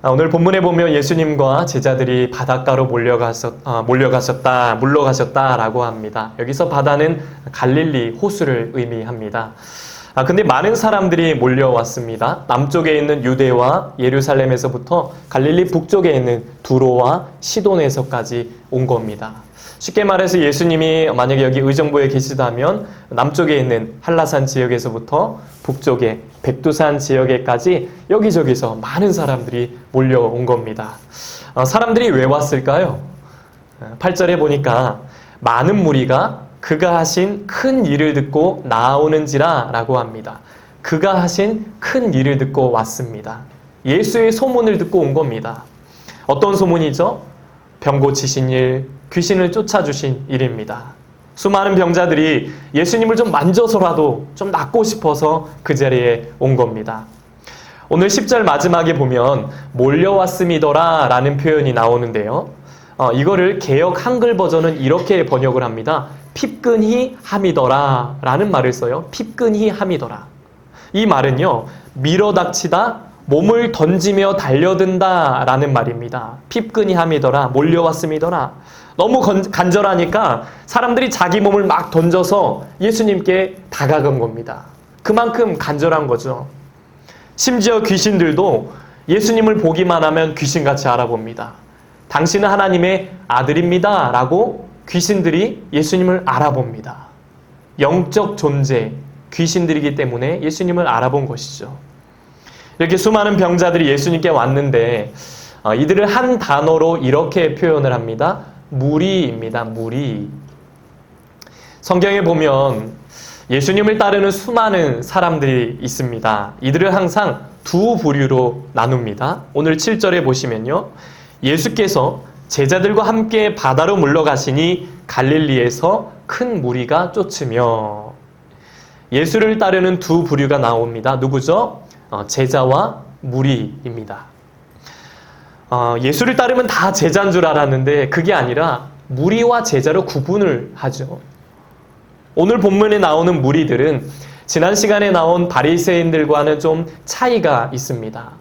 오늘 본문에 보면 예수님과 제자들이 바닷가로 물러가셨다라고 합니다. 여기서 바다는 갈릴리 호수를 의미합니다. 근데 많은 사람들이 몰려왔습니다. 남쪽에 있는 유대와 예루살렘에서부터 갈릴리 북쪽에 있는 두로와 시돈에서까지 온 겁니다. 쉽게 말해서 예수님이 만약에 여기 의정부에 계시다면 남쪽에 있는 한라산 지역에서부터 북쪽에 백두산 지역에까지 여기저기서 많은 사람들이 몰려온 겁니다. 사람들이 왜 왔을까요? 8절에 보니까 많은 무리가 그가 하신 큰 일을 듣고 나오는지라 라고 합니다. 그가 하신 큰 일을 듣고 왔습니다. 예수의 소문을 듣고 온 겁니다. 어떤 소문이죠? 병 고치신 일, 귀신을 쫓아주신 일입니다. 수많은 병자들이 예수님을 좀 만져서라도 좀 낫고 싶어서 그 자리에 온 겁니다. 오늘 10절 마지막에 보면 몰려왔음이더라 라는 표현이 나오는데요. 이거를 개역 한글 버전은 이렇게 번역을 합니다. 핍근히 함이더라 라는 말을 써요. 핍근히 함이더라. 이 말은요, 밀어닥치다, 몸을 던지며 달려든다 라는 말입니다. 핍근히 함이더라, 몰려왔음이더라. 너무 간절하니까 사람들이 자기 몸을 막 던져서 예수님께 다가간 겁니다. 그만큼 간절한 거죠. 심지어 귀신들도 예수님을 보기만 하면 귀신같이 알아봅니다. 당신은 하나님의 아들입니다 라고 귀신들이 예수님을 알아봅니다. 영적 존재, 귀신들이기 때문에 예수님을 알아본 것이죠. 이렇게 수많은 병자들이 예수님께 왔는데 이들을 한 단어로 이렇게 표현을 합니다. 무리입니다. 무리. 성경에 보면 예수님을 따르는 수많은 사람들이 있습니다. 이들을 항상 두 부류로 나눕니다. 오늘 7절에 보시면요. 예수께서 제자들과 함께 바다로 물러가시니 갈릴리에서 큰 무리가 쫓으며. 예수를 따르는 두 부류가 나옵니다. 누구죠? 제자와 무리입니다. 예수를 따르면 다 제자인 줄 알았는데 그게 아니라 무리와 제자로 구분을 하죠. 오늘 본문에 나오는 무리들은 지난 시간에 나온 바리새인들과는 좀 차이가 있습니다.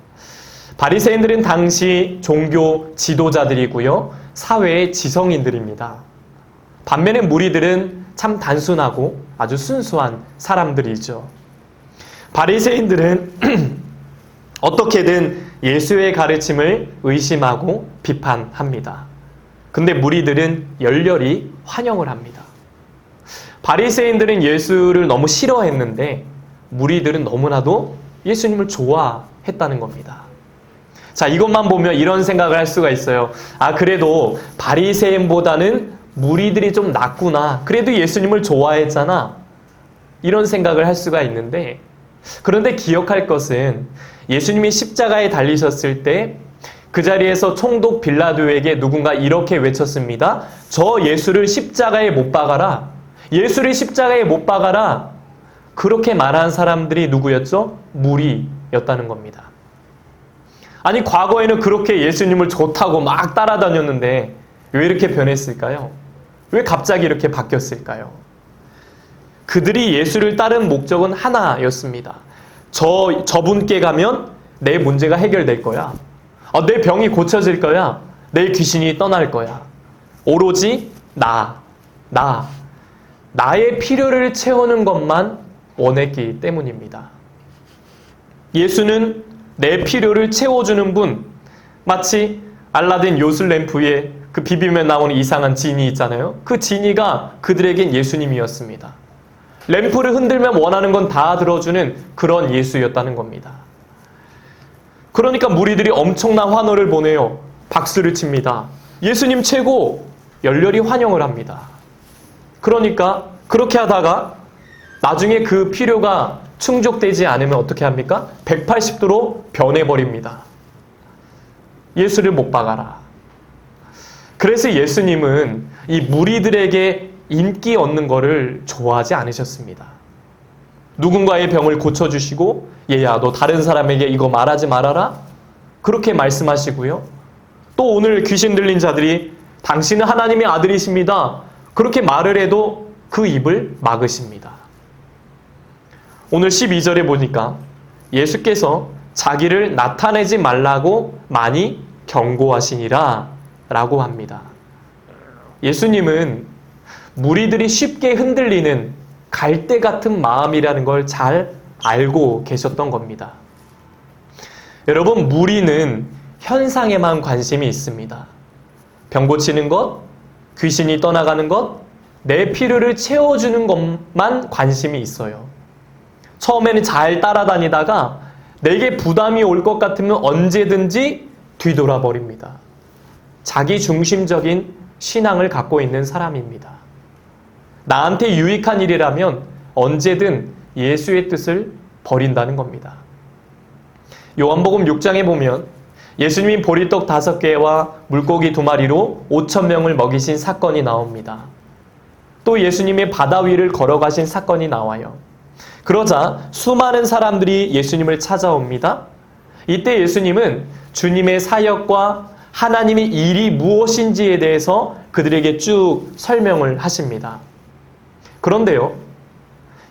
바리새인들은 당시 종교 지도자들이고요. 사회의 지성인들입니다. 반면에 무리들은 참 단순하고 아주 순수한 사람들이죠. 바리새인들은 어떻게든 예수의 가르침을 의심하고 비판합니다. 근데 무리들은 열렬히 환영을 합니다. 바리새인들은 예수를 너무 싫어했는데 무리들은 너무나도 예수님을 좋아했다는 겁니다. 자, 이것만 보면 이런 생각을 할 수가 있어요. 그래도 바리새인보다는 무리들이 좀 낫구나. 그래도 예수님을 좋아했잖아. 이런 생각을 할 수가 있는데, 그런데 기억할 것은 예수님이 십자가에 달리셨을 때 그 자리에서 총독 빌라도에게 누군가 이렇게 외쳤습니다. 저 예수를 십자가에 못 박아라. 예수를 십자가에 못 박아라. 그렇게 말한 사람들이 누구였죠? 무리였다는 겁니다. 아니, 과거에는 그렇게 예수님을 좋다고 막 따라다녔는데 왜 이렇게 변했을까요? 왜 갑자기 이렇게 바뀌었을까요? 그들이 예수를 따른 목적은 하나였습니다. 저분께 가면 내 문제가 해결될 거야. 내 병이 고쳐질 거야. 내 귀신이 떠날 거야. 오로지 나의 필요를 채우는 것만 원했기 때문입니다. 예수는 내 필요를 채워주는 분, 마치 알라딘 요술램프에 그 비비면 나오는 이상한 지니 있잖아요. 그 지니가 그들에겐 예수님이었습니다. 램프를 흔들면 원하는 건 다 들어주는 그런 예수였다는 겁니다. 그러니까 무리들이 엄청난 환호를 보내요. 박수를 칩니다. 예수님 최고! 열렬히 환영을 합니다. 그러니까 그렇게 하다가 나중에 그 필요가 충족되지 않으면 어떻게 합니까? 180도로 변해버립니다. 예수를 못 박아라. 그래서 예수님은 이 무리들에게 인기 얻는 거를 좋아하지 않으셨습니다. 누군가의 병을 고쳐주시고 얘야 너 다른 사람에게 이거 말하지 말아라. 그렇게 말씀하시고요. 또 오늘 귀신 들린 자들이 당신은 하나님의 아들이십니다. 그렇게 말을 해도 그 입을 막으십니다. 오늘 12절에 보니까 예수께서 자기를 나타내지 말라고 많이 경고하시니라 라고 합니다. 예수님은 무리들이 쉽게 흔들리는 갈대 같은 마음이라는 걸 잘 알고 계셨던 겁니다. 여러분, 무리는 현상에만 관심이 있습니다. 병 고치는 것, 귀신이 떠나가는 것, 내 필요를 채워주는 것만 관심이 있어요. 처음에는 잘 따라다니다가 내게 부담이 올 것 같으면 언제든지 뒤돌아 버립니다. 자기 중심적인 신앙을 갖고 있는 사람입니다. 나한테 유익한 일이라면 언제든 예수의 뜻을 버린다는 겁니다. 요한복음 6장에 보면 예수님이 보리떡 5개와 물고기 2마리로 5,000명을 먹이신 사건이 나옵니다. 또 예수님이 바다 위를 걸어가신 사건이 나와요. 그러자 수많은 사람들이 예수님을 찾아옵니다. 이때 예수님은 주님의 사역과 하나님의 일이 무엇인지에 대해서 그들에게 쭉 설명을 하십니다. 그런데요,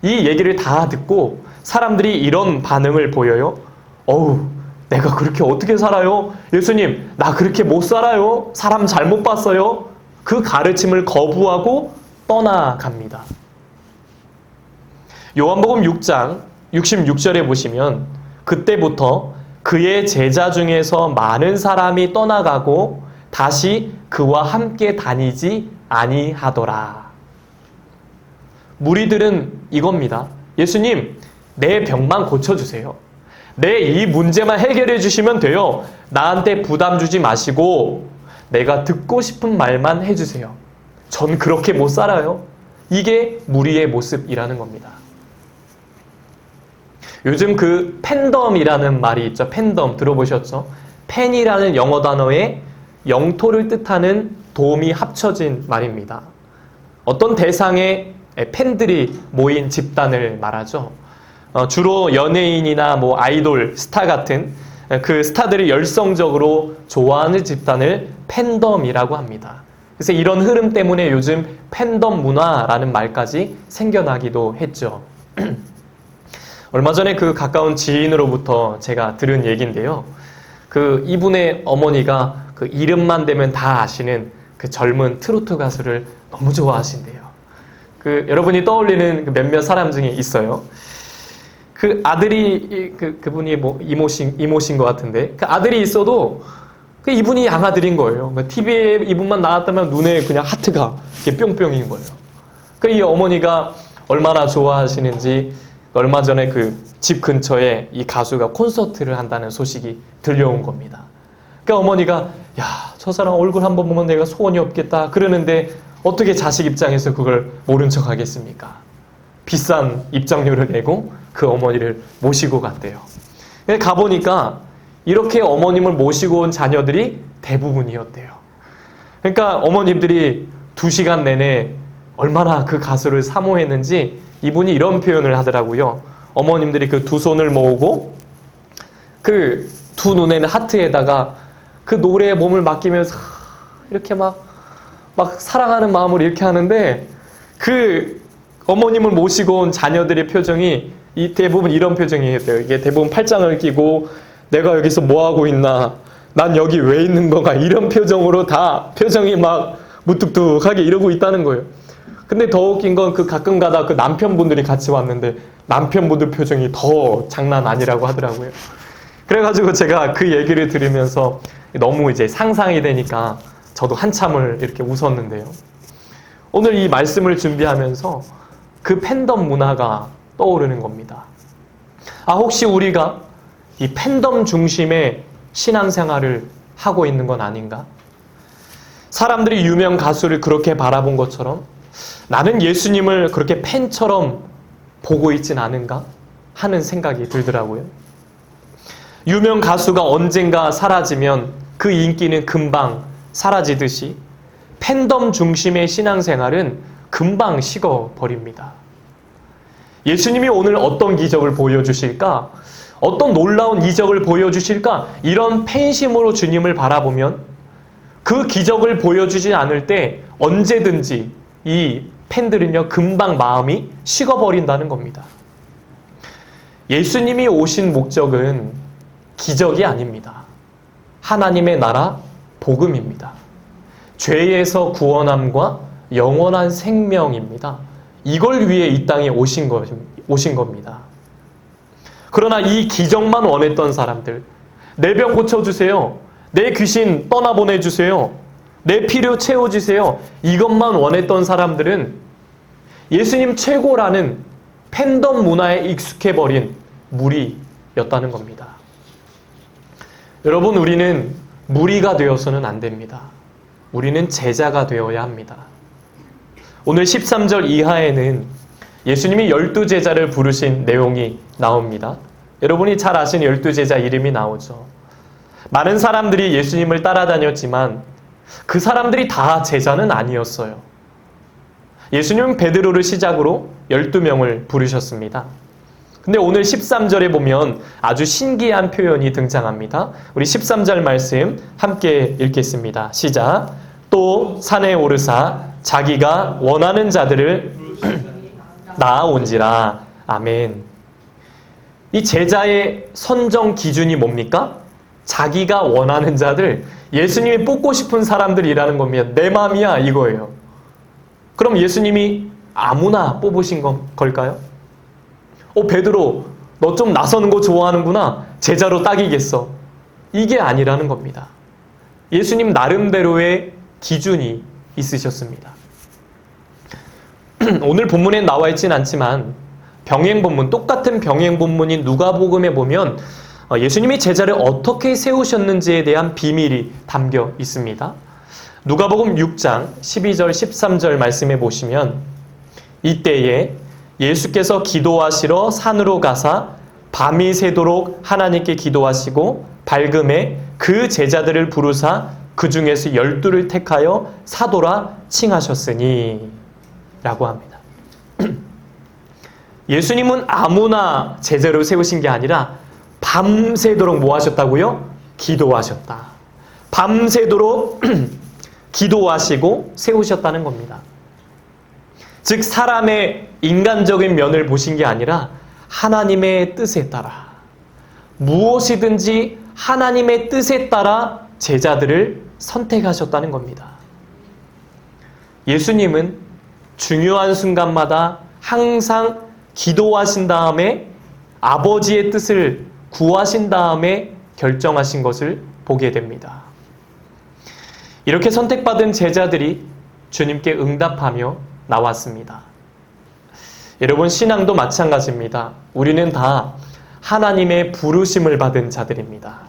이 얘기를 다 듣고 사람들이 이런 반응을 보여요. 어우, 내가 그렇게 어떻게 살아요? 예수님, 나 그렇게 못 살아요? 사람 잘못 봤어요? 그 가르침을 거부하고 떠나갑니다. 요한복음 6장 66절에 보시면 그때부터 그의 제자 중에서 많은 사람이 떠나가고 다시 그와 함께 다니지 아니하더라. 무리들은 이겁니다. 예수님, 내 병만 고쳐주세요. 내 이 문제만 해결해 주시면 돼요. 나한테 부담 주지 마시고 내가 듣고 싶은 말만 해주세요. 전 그렇게 못 살아요. 이게 무리의 모습이라는 겁니다. 요즘 그 팬덤이라는 말이 있죠. 팬덤 들어보셨죠? 팬이라는 영어 단어에 영토를 뜻하는 돔이 합쳐진 말입니다. 어떤 대상의 팬들이 모인 집단을 말하죠. 주로 연예인이나 뭐 아이돌, 스타 같은 그 스타들이 열성적으로 좋아하는 집단을 팬덤이라고 합니다. 그래서 이런 흐름 때문에 요즘 팬덤 문화라는 말까지 생겨나기도 했죠. 얼마 전에 그 가까운 지인으로부터 제가 들은 얘기인데요. 그 이분의 어머니가 그 이름만 대면 다 아시는 그 젊은 트로트 가수를 너무 좋아하신대요. 그 여러분이 떠올리는 그 몇몇 사람 중에 있어요. 그 아들이 그분이 뭐 이모신 것 같은데 그 아들이 있어도 그 이분이 양아들인 거예요. TV에 이분만 나왔다면 눈에 그냥 하트가 이렇게 뿅뿅인 거예요. 그 이 어머니가 얼마나 좋아하시는지 얼마 전에 그 집 근처에 이 가수가 콘서트를 한다는 소식이 들려온 겁니다. 그 어머니가 야, 저 사람 얼굴 한번 보면 내가 소원이 없겠다 그러는데 어떻게 자식 입장에서 그걸 모른 척 하겠습니까? 비싼 입장료를 내고 그 어머니를 모시고 갔대요. 가보니까 이렇게 어머님을 모시고 온 자녀들이 대부분이었대요. 그러니까 어머님들이 2시간 내내 얼마나 그 가수를 사모했는지 이분이 이런 표현을 하더라고요. 어머님들이 그 2손을 모으고 그 2눈에는 하트에다가 그 노래에 몸을 맡기면서 이렇게 막 사랑하는 마음으로 이렇게 하는데 그 어머님을 모시고 온 자녀들의 표정이 대부분 이런 표정이에요. 이게 대부분 팔짱을 끼고 내가 여기서 뭐 하고 있나, 난 여기 왜 있는 건가 이런 표정으로 다 표정이 막 무뚝뚝하게 이러고 있다는 거예요. 근데 더 웃긴 건 그 가끔 가다 그 남편분들이 같이 왔는데 남편분들 표정이 더 장난 아니라고 하더라고요. 그래가지고 제가 그 얘기를 들으면서 너무 이제 상상이 되니까 저도 한참을 이렇게 웃었는데요. 오늘 이 말씀을 준비하면서 그 팬덤 문화가 떠오르는 겁니다. 혹시 우리가 이 팬덤 중심의 신앙생활을 하고 있는 건 아닌가? 사람들이 유명 가수를 그렇게 바라본 것처럼 나는 예수님을 그렇게 팬처럼 보고 있진 않은가 하는 생각이 들더라고요. 유명 가수가 언젠가 사라지면 그 인기는 금방 사라지듯이 팬덤 중심의 신앙생활은 금방 식어버립니다. 예수님이 오늘 어떤 기적을 보여주실까? 어떤 놀라운 이적을 보여주실까? 이런 팬심으로 주님을 바라보면 그 기적을 보여주지 않을 때 언제든지 이 팬들은요 금방 마음이 식어버린다는 겁니다. 예수님이 오신 목적은 기적이 아닙니다. 하나님의 나라 복음입니다. 죄에서 구원함과 영원한 생명입니다. 이걸 위해 이 땅에 오신 겁니다. 그러나 이 기적만 원했던 사람들, 내 병 고쳐주세요. 내 귀신 떠나보내주세요. 내 필요 채워주세요. 이것만 원했던 사람들은 예수님 최고라는 팬덤 문화에 익숙해버린 무리였다는 겁니다. 여러분, 우리는 무리가 되어서는 안 됩니다. 우리는 제자가 되어야 합니다. 오늘 13절 이하에는 예수님이 12제자를 부르신 내용이 나옵니다. 여러분이 잘 아시는 12제자 이름이 나오죠. 많은 사람들이 예수님을 따라다녔지만 그 사람들이 다 제자는 아니었어요. 예수님은 베드로를 시작으로 12명을 부르셨습니다. 근데 오늘 13절에 보면 아주 신기한 표현이 등장합니다. 우리 13절 말씀 함께 읽겠습니다. 시작. 또 산에 오르사 자기가 원하는 자들을 낳아온지라. 아멘. 이 제자의 선정 기준이 뭡니까? 자기가 원하는 자들, 예수님이 뽑고 싶은 사람들이라는 겁니다. 내 마음이야 이거예요. 그럼 예수님이 아무나 뽑으신 걸까요? 베드로, 너 좀 나서는 거 좋아하는구나. 제자로 딱이겠어. 이게 아니라는 겁니다. 예수님 나름대로의 기준이 있으셨습니다. 오늘 본문에 나와 있진 않지만 병행본문, 똑같은 병행본문인 누가복음에 보면 예수님이 제자를 어떻게 세우셨는지에 대한 비밀이 담겨 있습니다. 누가복음 6장 12절 13절 말씀에 보시면 이때에 예수께서 기도하시러 산으로 가사 밤이 새도록 하나님께 기도하시고 밝음에 그 제자들을 부르사 그 중에서 12를 택하여 사도라 칭하셨으니 라고 합니다. 예수님은 아무나 제자로 세우신 게 아니라 밤새도록 뭐 하셨다고요? 기도하셨다. 밤새도록 기도하시고 세우셨다는 겁니다. 즉 사람의 인간적인 면을 보신 게 아니라 하나님의 뜻에 따라 무엇이든지 하나님의 뜻에 따라 제자들을 선택하셨다는 겁니다. 예수님은 중요한 순간마다 항상 기도하신 다음에 아버지의 뜻을 구하신 다음에 결정하신 것을 보게 됩니다. 이렇게 선택받은 제자들이 주님께 응답하며 나왔습니다. 여러분, 신앙도 마찬가지입니다. 우리는 다 하나님의 부르심을 받은 자들입니다.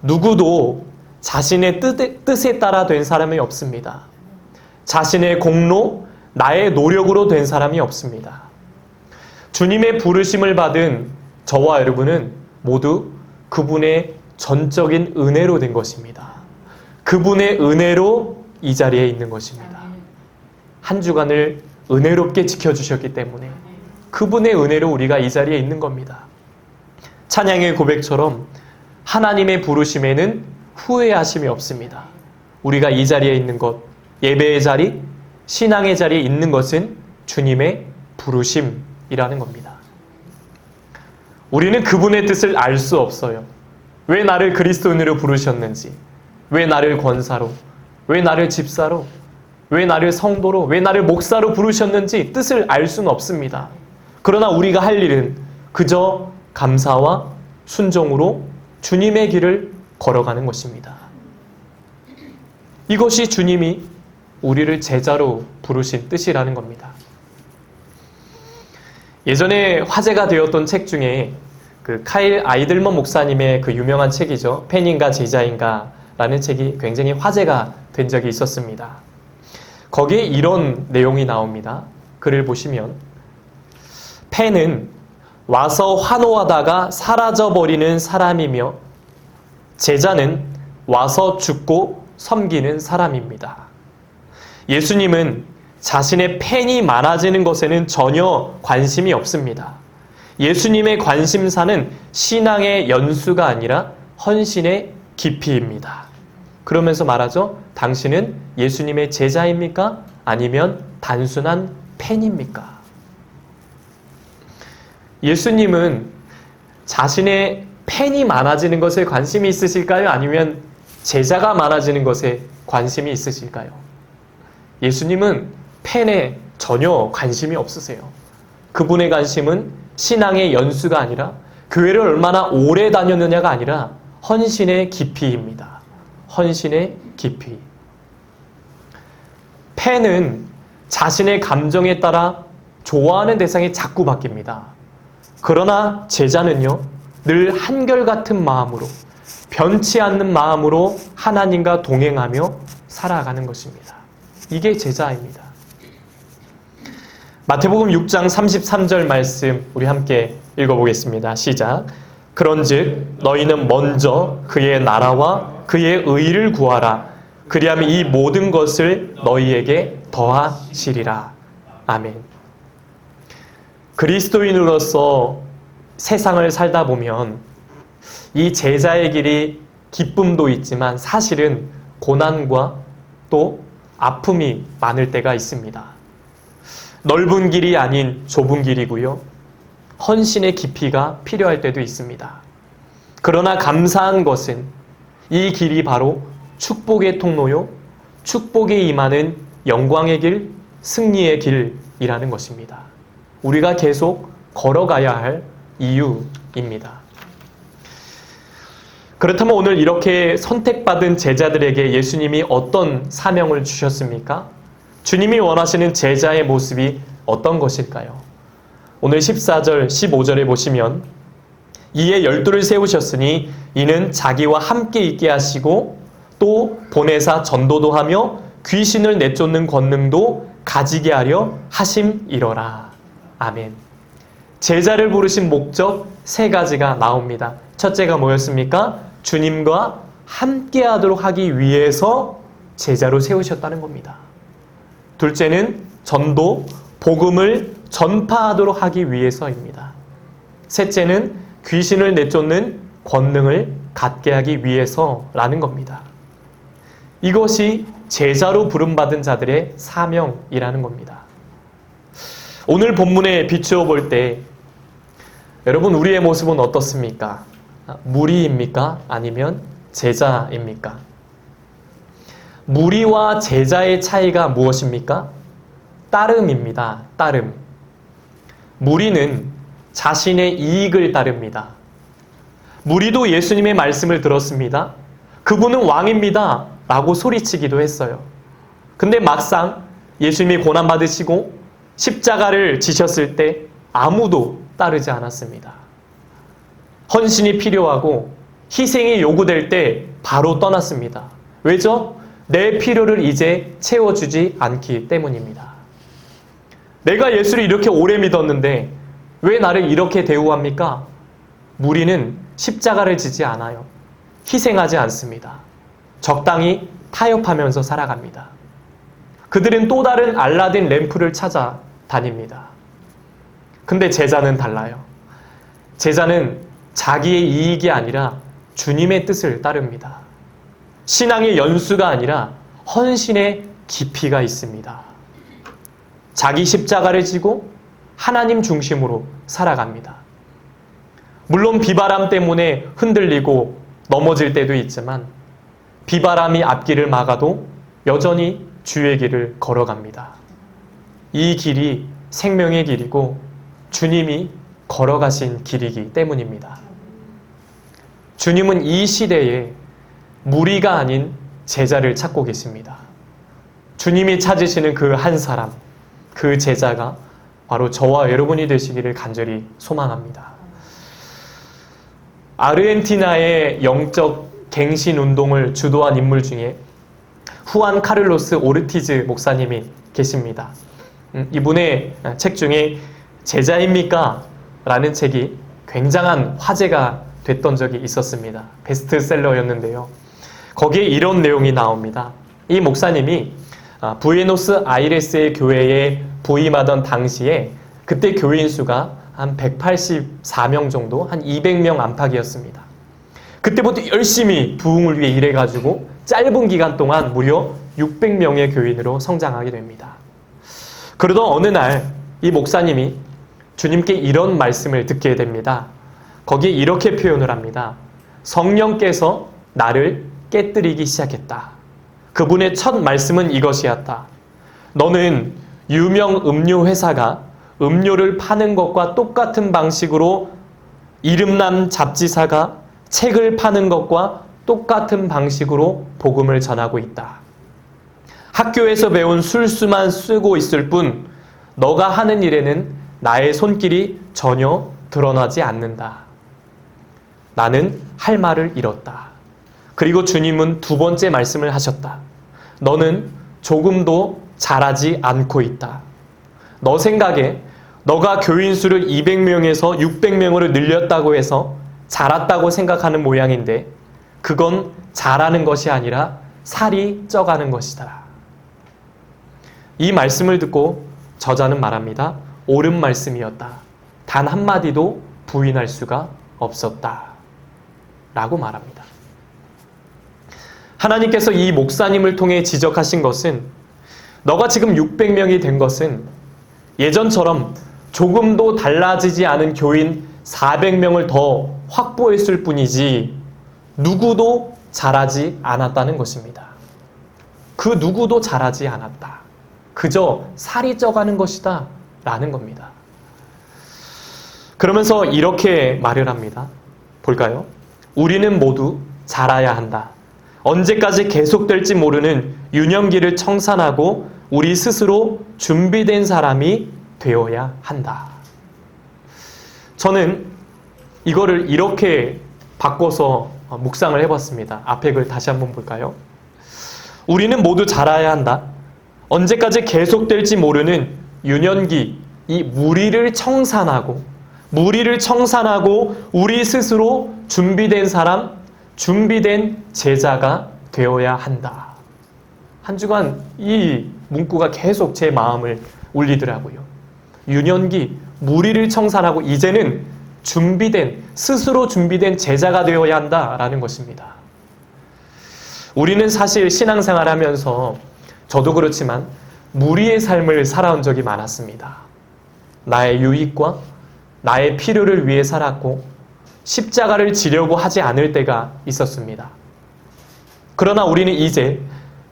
누구도 자신의 뜻에 따라 된 사람이 없습니다. 자신의 공로, 나의 노력으로 된 사람이 없습니다. 주님의 부르심을 받은 저와 여러분은 모두 그분의 전적인 은혜로 된 것입니다. 그분의 은혜로 이 자리에 있는 것입니다. 한 주간을 은혜롭게 지켜주셨기 때문에 그분의 은혜로 우리가 이 자리에 있는 겁니다. 찬양의 고백처럼 하나님의 부르심에는 후회하심이 없습니다. 우리가 이 자리에 있는 것, 예배의 자리, 신앙의 자리에 있는 것은 주님의 부르심이라는 겁니다. 우리는 그분의 뜻을 알 수 없어요. 왜 나를 그리스도인으로 부르셨는지, 왜 나를 권사로, 왜 나를 집사로, 왜 나를 성도로, 왜 나를 목사로 부르셨는지 뜻을 알 수는 없습니다. 그러나 우리가 할 일은 그저 감사와 순종으로 주님의 길을 걸어가는 것입니다. 이것이 주님이 우리를 제자로 부르신 뜻이라는 겁니다. 예전에 화제가 되었던 책 중에 그 카일 아이들먼 목사님의 그 유명한 책이죠. 팬인가 제자인가 라는 책이 굉장히 화제가 된 적이 있었습니다. 거기에 이런 내용이 나옵니다. 글을 보시면 팬은 와서 환호하다가 사라져버리는 사람이며 제자는 와서 죽고 섬기는 사람입니다. 예수님은 자신의 팬이 많아지는 것에는 전혀 관심이 없습니다. 예수님의 관심사는 신앙의 연수가 아니라 헌신의 깊이입니다. 그러면서 말하죠. 당신은 예수님의 제자입니까? 아니면 단순한 팬입니까? 예수님은 자신의 팬이 많아지는 것에 관심이 있으실까요? 아니면 제자가 많아지는 것에 관심이 있으실까요? 예수님은 팬에 전혀 관심이 없으세요. 그분의 관심은 신앙의 연수가 아니라 교회를 얼마나 오래 다녔느냐가 아니라 헌신의 깊이입니다. 헌신의 깊이. 팬은 자신의 감정에 따라 좋아하는 대상이 자꾸 바뀝니다. 그러나 제자는요, 늘 한결같은 마음으로, 변치 않는 마음으로 하나님과 동행하며 살아가는 것입니다. 이게 제자입니다. 마태복음 6장 33절 말씀 우리 함께 읽어보겠습니다. 시작. 그런즉 너희는 먼저 그의 나라와 그의 의를 구하라. 그리하면 이 모든 것을 너희에게 더하시리라. 아멘. 그리스도인으로서 세상을 살다 보면 이 제자의 길이 기쁨도 있지만 사실은 고난과 또 아픔이 많을 때가 있습니다. 넓은 길이 아닌 좁은 길이고요. 헌신의 깊이가 필요할 때도 있습니다. 그러나 감사한 것은 이 길이 바로 축복의 통로요, 축복에 임하는 영광의 길, 승리의 길이라는 것입니다. 우리가 계속 걸어가야 할 이유입니다. 그렇다면 오늘 이렇게 선택받은 제자들에게 예수님이 어떤 사명을 주셨습니까? 주님이 원하시는 제자의 모습이 어떤 것일까요? 오늘 14절, 15절에 보시면 이에 12를 세우셨으니 이는 자기와 함께 있게 하시고 또 보내사 전도도 하며 귀신을 내쫓는 권능도 가지게 하려 하심이러라. 아멘. 제자를 부르신 목적 3가지가 나옵니다. 첫째가 뭐였습니까? 주님과 함께 하도록 하기 위해서 제자로 세우셨다는 겁니다. 둘째는 전도, 복음을 전파하도록 하기 위해서입니다. 셋째는 귀신을 내쫓는 권능을 갖게 하기 위해서라는 겁니다. 이것이 제자로 부름받은 자들의 사명이라는 겁니다. 오늘 본문에 비추어 볼 때 여러분 우리의 모습은 어떻습니까? 무리입니까? 아니면 제자입니까? 무리와 제자의 차이가 무엇입니까? 따름입니다. 따름. 무리는 자신의 이익을 따릅니다. 무리도 예수님의 말씀을 들었습니다. 그분은 왕입니다. 라고 소리치기도 했어요. 근데 막상 예수님이 고난받으시고 십자가를 지셨을 때 아무도 따르지 않았습니다. 헌신이 필요하고 희생이 요구될 때 바로 떠났습니다. 왜죠? 내 필요를 이제 채워주지 않기 때문입니다. 내가 예수를 이렇게 오래 믿었는데 왜 나를 이렇게 대우합니까? 무리는 십자가를 지지 않아요. 희생하지 않습니다. 적당히 타협하면서 살아갑니다. 그들은 또 다른 알라딘 램프를 찾아 다닙니다. 근데 제자는 달라요. 제자는 자기의 이익이 아니라 주님의 뜻을 따릅니다. 신앙의 연수가 아니라 헌신의 깊이가 있습니다. 자기 십자가를 지고 하나님 중심으로 살아갑니다. 물론 비바람 때문에 흔들리고 넘어질 때도 있지만 비바람이 앞길을 막아도 여전히 주의 길을 걸어갑니다. 이 길이 생명의 길이고 주님이 걸어가신 길이기 때문입니다. 주님은 이 시대에 무리가 아닌 제자를 찾고 계십니다. 주님이 찾으시는 그 한 사람, 그 제자가 바로 저와 여러분이 되시기를 간절히 소망합니다. 아르헨티나의 영적 갱신 운동을 주도한 인물 중에 후안 카를로스 오르티즈 목사님이 계십니다. 이분의 책 중에 제자입니까? 라는 책이 굉장한 화제가 됐던 적이 있었습니다. 베스트셀러였는데요. 거기에 이런 내용이 나옵니다. 이 목사님이 부에노스 아이레스의 교회에 부임하던 당시에 그때 교인 수가 한 184명 정도, 한 200명 안팎이었습니다. 그때부터 열심히 부흥을 위해 일해가지고 짧은 기간 동안 무려 600명의 교인으로 성장하게 됩니다. 그러던 어느 날 이 목사님이 주님께 이런 말씀을 듣게 됩니다. 거기에 이렇게 표현을 합니다. 성령께서 나를 깨뜨리기 시작했다. 그분의 첫 말씀은 이것이었다. 너는 유명 음료 회사가 음료를 파는 것과 똑같은 방식으로 이름난 잡지사가 책을 파는 것과 똑같은 방식으로 복음을 전하고 있다. 학교에서 배운 술수만 쓰고 있을 뿐 너가 하는 일에는 나의 손길이 전혀 드러나지 않는다. 나는 할 말을 잃었다. 그리고 주님은 두 번째 말씀을 하셨다. 너는 조금도 잘하지 않고 있다. 너 생각에 너가 교인 수를 200명에서 600명으로 늘렸다고 해서 잘했다고 생각하는 모양인데 그건 잘하는 것이 아니라 살이 쪄가는 것이다. 이 말씀을 듣고 저자는 말합니다. 옳은 말씀이었다. 단 한마디도 부인할 수가 없었다. 라고 말합니다. 하나님께서 이 목사님을 통해 지적하신 것은 너가 지금 600명이 된 것은 예전처럼 조금도 달라지지 않은 교인 400명을 더 확보했을 뿐이지 누구도 잘하지 않았다는 것입니다. 그 누구도 잘하지 않았다. 그저 살이 쪄가는 것이다 라는 겁니다. 그러면서 이렇게 말을 합니다. 볼까요? 우리는 모두 자라야 한다. 언제까지 계속될지 모르는 유년기를 청산하고 우리 스스로 준비된 사람이 되어야 한다. 저는 이거를 이렇게 바꿔서 묵상을 해봤습니다. 앞에 글 다시 한번 볼까요? 우리는 모두 자라야 한다. 언제까지 계속될지 모르는 유년기, 이 무리를 청산하고 우리 스스로 준비된 사람, 준비된 제자가 되어야 한다. 한 주간 이 문구가 계속 제 마음을 울리더라고요. 유년기, 무리를 청산하고 이제는 스스로 준비된 제자가 되어야 한다라는 것입니다. 우리는 사실 신앙생활 하면서 저도 그렇지만 무리의 삶을 살아온 적이 많았습니다. 나의 유익과 나의 필요를 위해 살았고 십자가를 지려고 하지 않을 때가 있었습니다. 그러나 우리는 이제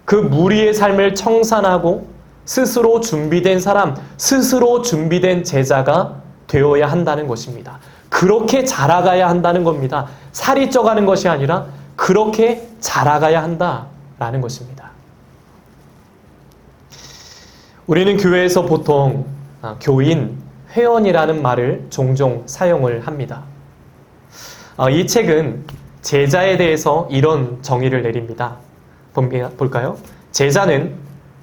그 무리의 삶을 청산하고 스스로 준비된 사람, 스스로 준비된 제자가 되어야 한다는 것입니다. 그렇게 자라가야 한다는 겁니다. 살이 쪄가는 것이 아니라 그렇게 자라가야 한다라는 것입니다. 우리는 교회에서 보통 교인, 회원이라는 말을 종종 사용을 합니다. 이 책은 제자에 대해서 이런 정의를 내립니다. 볼까요? 제자는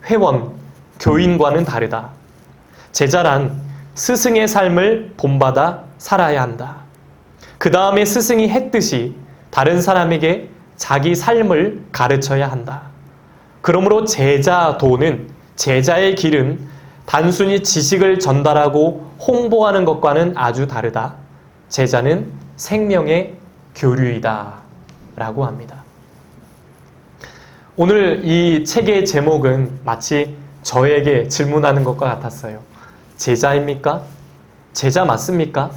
회원, 교인과는 다르다. 제자란 스승의 삶을 본받아 살아야 한다. 그 다음에 스승이 했듯이 다른 사람에게 자기 삶을 가르쳐야 한다. 그러므로 제자도는, 제자의 길은 단순히 지식을 전달하고 홍보하는 것과는 아주 다르다. 제자는 생명의 교류이다 라고 합니다. 오늘 이 책의 제목은 마치 저에게 질문하는 것과 같았어요. 제자입니까? 제자 맞습니까?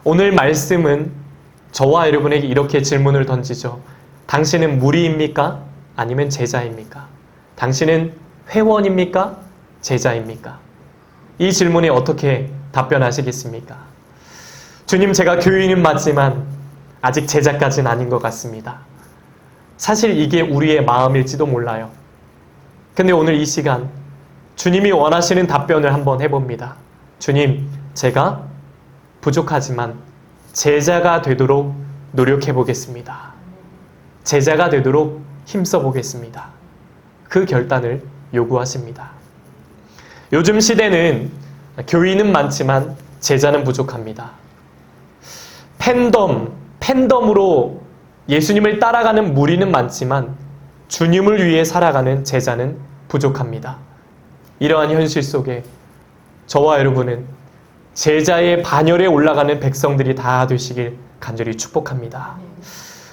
오늘 말씀은 저와 여러분에게 이렇게 질문을 던지죠. 당신은 무리입니까? 아니면 제자입니까? 당신은 회원입니까? 제자입니까? 이 질문에 어떻게 답변하시겠습니까? 주님, 제가 교인은 맞지만 아직 제자까지는 아닌 것 같습니다. 사실 이게 우리의 마음일지도 몰라요. 근데 오늘 이 시간 주님이 원하시는 답변을 한번 해봅니다. 주님, 제가 부족하지만 제자가 되도록 노력해 보겠습니다. 제자가 되도록 힘써 보겠습니다. 그 결단을 요구하십니다. 요즘 시대는 교인은 많지만 제자는 부족합니다. 팬덤으로 예수님을 따라가는 무리는 많지만 주님을 위해 살아가는 제자는 부족합니다. 이러한 현실 속에 저와 여러분은 제자의 반열에 올라가는 백성들이 다 되시길 간절히 축복합니다.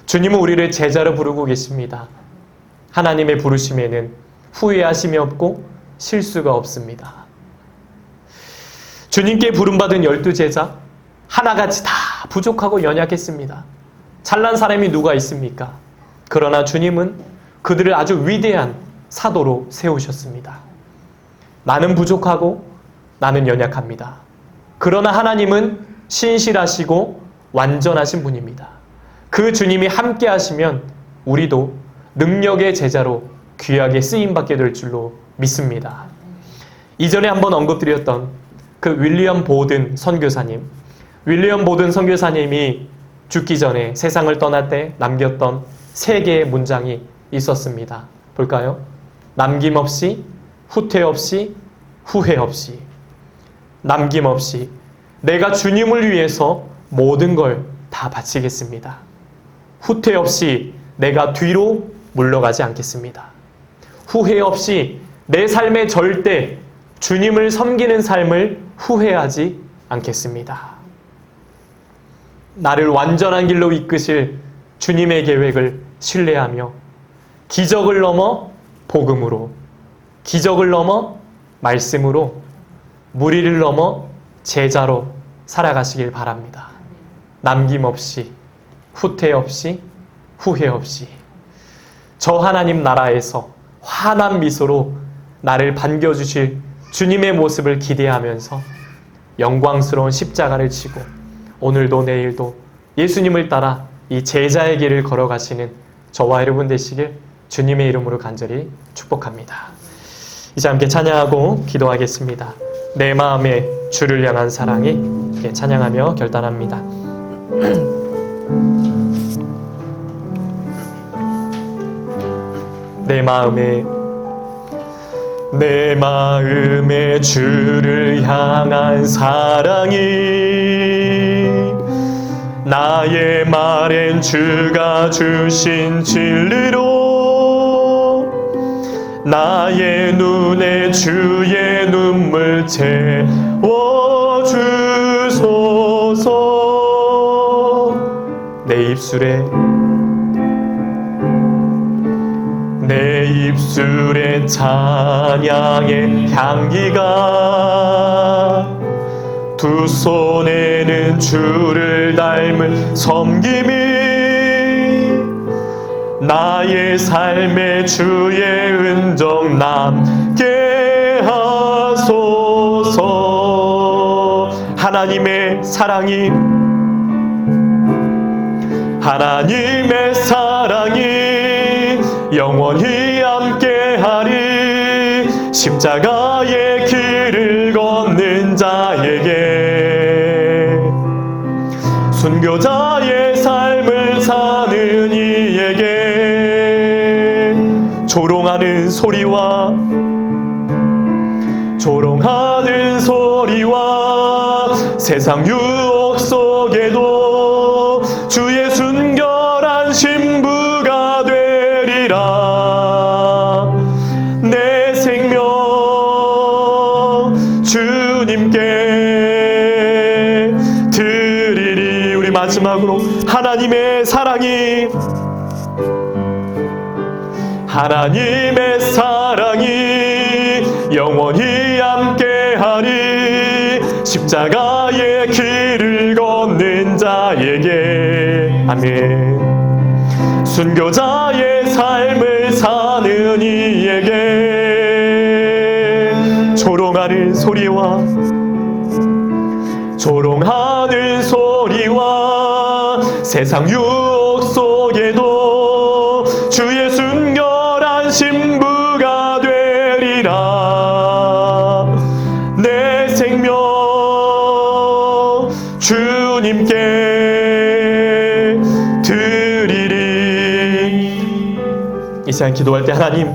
주님은 우리를 제자로 부르고 계십니다. 하나님의 부르심에는 후회하심이 없고 실수가 없습니다. 주님께 부름받은 12제자 하나같이 다 다 부족하고 연약했습니다. 잘난 사람이 누가 있습니까? 그러나 주님은 그들을 아주 위대한 사도로 세우셨습니다. 나는 부족하고 나는 연약합니다. 그러나 하나님은 신실하시고 완전하신 분입니다. 그 주님이 함께 하시면 우리도 능력의 제자로 귀하게 쓰임받게 될 줄로 믿습니다. 이전에 한번 언급드렸던 그 윌리엄 보든 선교사님, 윌리엄 보든 선교사님이 죽기 전에 세상을 떠날 때 남겼던 3개의 문장이 있었습니다. 볼까요? 남김없이, 후퇴 없이, 후회 없이. 남김없이 내가 주님을 위해서 모든 걸 다 바치겠습니다. 후퇴 없이 내가 뒤로 물러가지 않겠습니다. 후회 없이 내 삶에 절대 주님을 섬기는 삶을 후회하지 않겠습니다. 나를 완전한 길로 이끄실 주님의 계획을 신뢰하며 기적을 넘어 복음으로, 기적을 넘어 말씀으로, 무리를 넘어 제자로 살아가시길 바랍니다. 남김없이, 후퇴 없이, 후회 없이 저 하나님 나라에서 환한 미소로 나를 반겨주실 주님의 모습을 기대하면서 영광스러운 십자가를 지고 오늘도 내일도 예수님을 따라 이 제자의 길을 걸어가시는 저와 여러분 되시길 주님의 이름으로 간절히 축복합니다. 이제 함께 찬양하고 기도하겠습니다. 내 마음에 주를 향한 사랑이 찬양하며 결단합니다. 내 마음에 주를 향한 사랑이 나의 말엔 주가 주신 진리로 나의 눈에 주의 눈물 채워주소서. 내 입술에 찬양의 향기가 두 손에는 주를 닮은 섬김이 나의 삶에 주의 은적 남게 하소서. 하나님의 사랑이 영원히 함께하리. 십자가의 길을 걷는 자에게 순교자의 삶을 사는 이에게 조롱하는 소리와 세상 유혹 속에도 주의 순결한 신부가 되리라. 내 생명 주님께 드리리. 우리 마지막으로 하나님의 사랑이 영원히 함께하리. 십자가의 길을 걷는 자에게 아멘. 순교자의 삶을 사는 이에게 조롱하는 소리와 세상 유혹 속에도 주의 순결한 신부가 되리라. 내 생명 주님께 드리리. 이 시간 기도할 때 하나님,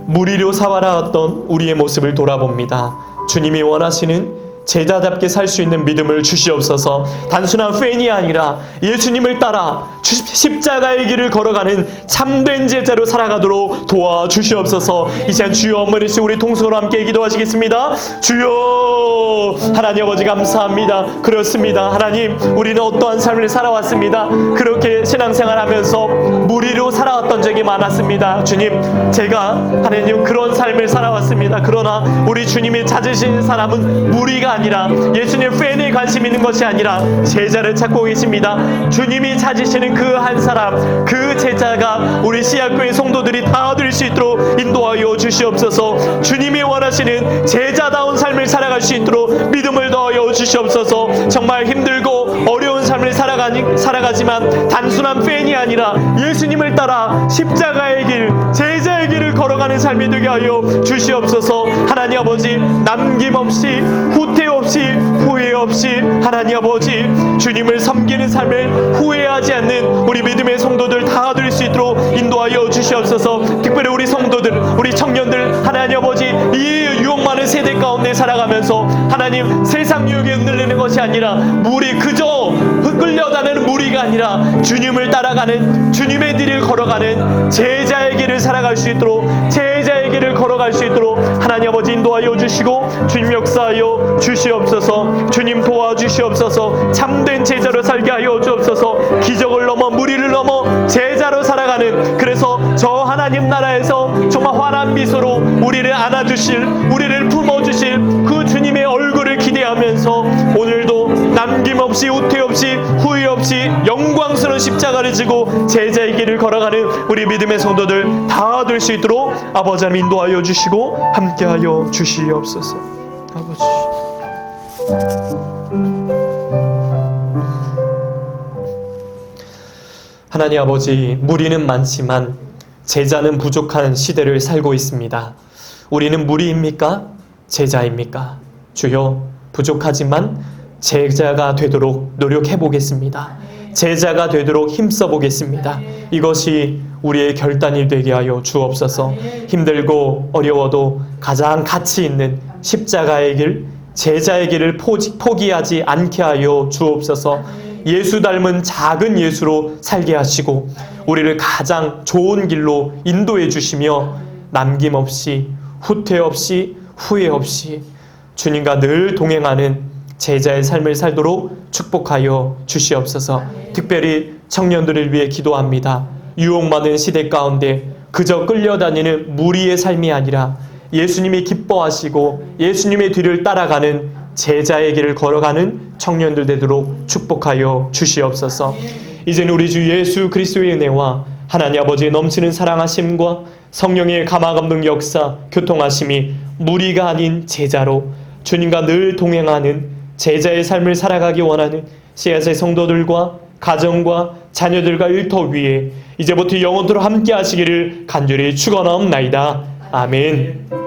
무리로 살아왔던 우리의 모습을 돌아봅니다. 주님이 원하시는 제자답게 살 수 있는 믿음을 주시옵소서. 단순한 팬이 아니라 예수님을 따라 십자가의 길을 걸어가는 참된 제자로 살아가도록 도와주시옵소서. 이 시간 주여 어머니시 우리 통성으로 함께 기도하시겠습니다. 주여 하나님 아버지 감사합니다. 그렇습니다. 하나님, 우리는 어떠한 삶을 살아왔습니다. 그렇게 신앙생활하면서 무리로 살아왔던 적이 많았습니다. 주님, 제가 하나님 그런 삶을 살아왔습니다. 그러나 우리 주님이 찾으신 사람은 무리가 아니라 예수님 팬에 관심 있는 것이 아니라 제자를 찾고 계십니다. 주님이 찾으시는 그 한 사람, 그 제자가 우리 씨앗교회 성도들이 다 될 수 있도록 인도하여 주시옵소서. 주님이 원하시는 제자다운 삶을 살아갈 수 있도록 믿음을 더하여 주시옵소서. 정말 힘들고 어려운 삶을 살아가지만 단순한 팬이 아니라 예수님을 따라 십자가의 길, 제자의 길을 걸어가는 삶이 되게 하여 주시옵소서. 하나님 아버지, 남김없이 후퇴 없이 후회 없이 하나님 아버지 주님을 섬기는 삶을 후회하지 않는 우리 믿음의 성도들 다 될 수 있도록 인도하여 주시옵소서. 특별히 우리 성도들, 우리 청년들 하나님 아버지 이 유혹 많은 세대 가운데 살아가면서 하나님 세상 유혹에 흔들리는 것이 아니라 무리, 그저 끌려다니는 무리가 아니라 주님을 따라가는, 주님의 길을 걸어가는 제자의 길을 살아갈 수 있도록, 제자의 길을 걸어갈 수 있도록 하나님 아버지 인도하여 주시고 주님 역사하여 주시옵소서. 주님 도와주시옵소서. 참된 제자로 살게 하여 주옵소서. 기적을 넘어 무리를 넘어 제자로 살아가는, 그래서 저 하나님 나라에서 정말 환한 미소로 우리를 안아주실, 우리를 품어주실 그 주님의 얼굴을 기대하면서 오늘도 남김없이 후퇴 없이 후회 없이 영광스러운 십자가를 지고 제자의 길을 걸어가는 우리 믿음의 성도들 다 될 수 있도록 아버지 하나님 인도하여 주시고 함께하여 주시옵소서. 아버지, 하나님 아버지, 무리는 많지만 제자는 부족한 시대를 살고 있습니다. 우리는 무리입니까? 제자입니까? 주여, 부족하지만 제자가 되도록 노력해 보겠습니다. 제자가 되도록 힘써 보겠습니다. 이것이 우리의 결단이 되게 하여 주옵소서. 힘들고 어려워도 가장 가치 있는 십자가의 길, 제자의 길을 포기하지 않게 하여 주옵소서. 예수 닮은 작은 예수로 살게 하시고 우리를 가장 좋은 길로 인도해 주시며 남김없이 후퇴 없이 후회 없이 주님과 늘 동행하는 제자의 삶을 살도록 축복하여 주시옵소서. 특별히 청년들을 위해 기도합니다. 유혹 많은 시대 가운데 그저 끌려다니는 무리의 삶이 아니라 예수님이 기뻐하시고 예수님의 뒤를 따라가는 제자의 길을 걸어가는 청년들 되도록 축복하여 주시옵소서. 이제는 우리 주 예수 그리스도의 은혜와 하나님 아버지의 넘치는 사랑하심과 성령의 감화감동 역사, 교통하심이 무리가 아닌 제자로 주님과 늘 동행하는 제자의 삶을 살아가기 원하는 씨앗의 성도들과 가정과 자녀들과 일터 위에 이제부터 영원토록 함께 하시기를 간절히 축원하옵나이다. 아멘.